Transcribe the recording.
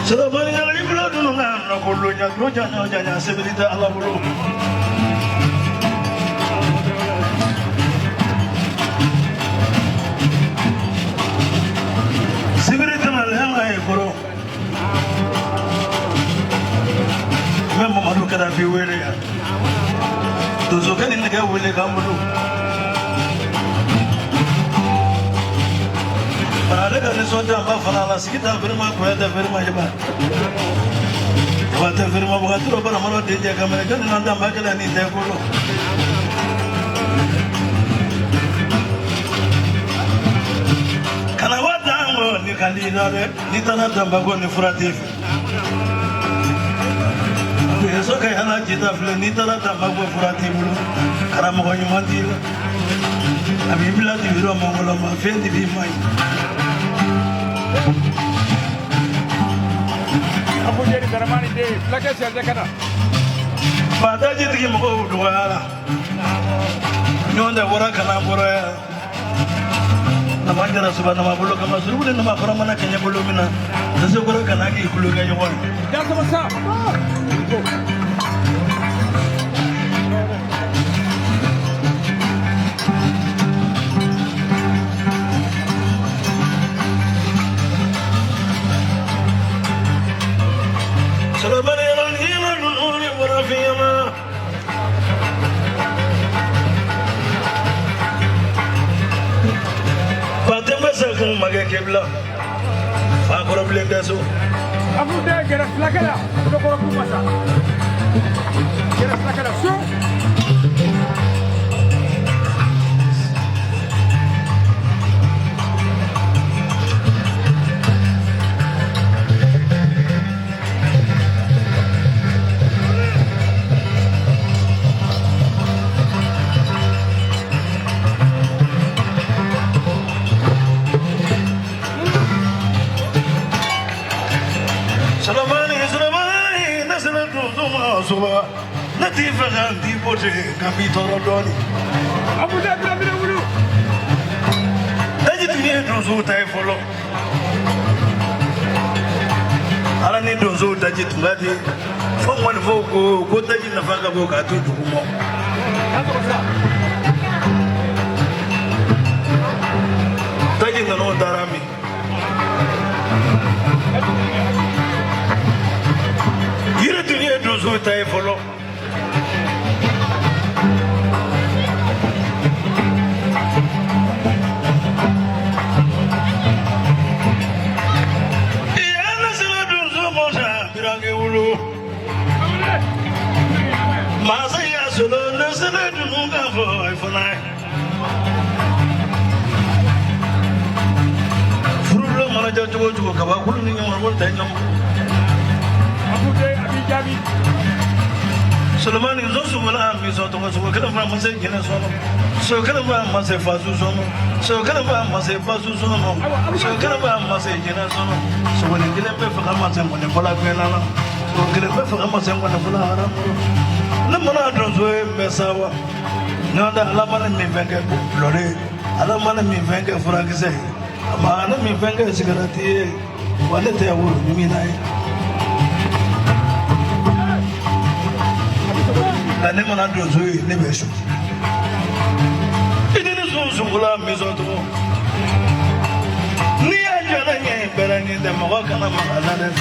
So many people don't know Colonia, Roja, Severita, Alaburu. Severita, Alhama, remember, Manu can be where those who get in the girl will come. I got this one down for our Sikita very much, very much about. What a very much about Ramona did the American and the Magan and in their polo. Can I walk down? You can lead Nitana Tambagoni Furatif. It's okay, and I did have Nitana Tambago Furatif, Karamoy Mandil. I mean, blood, you don't know, my friend, to be mine. Abu jadi Darmani deh, lagi siapa kena? Pada jadi kita mau dua, nyonda orang kena orang, nama jara subhan nama bulu kama suruh nama orang mana kenya bulu mina, sesuatu orang kena ki bulu kaya orang. Jangan sama. Kebla, Fakor Bledaso. Abu deh, gerak belakang, udah korok masa. Gerak belakang, so. Natifa ganti bote kapitoro doni. Abu deh, bila bulu. Taji tunia dozo tai follow. Ala ni dozo taji tungati. From one vogo, go taji nafaka boka tu dumo. Taji nano darami. Yere tunia dozo tai follow. Masaya solo nasana dunga for life. Furu manager to Kabakulu in your time. Abu deh, Abi Jabi. Solomon is also one of his automobile, so can I must say Genesono. So can I must say Fasusono. So can I must say Fasusono. So can I must say Genesono. So when you get a pay for Hamilton when you follow Grenana, so get a pay for Hamilton when you follow. Namana Dronzo Messawa. No, that Alamana me venga Lore. Alamana me venga for a say. Amana me venga cigarette. What let they would mean I. The Namana Dronzo never shoot. It is also Misoto. Nia Jana, Berani, the Mawakana, and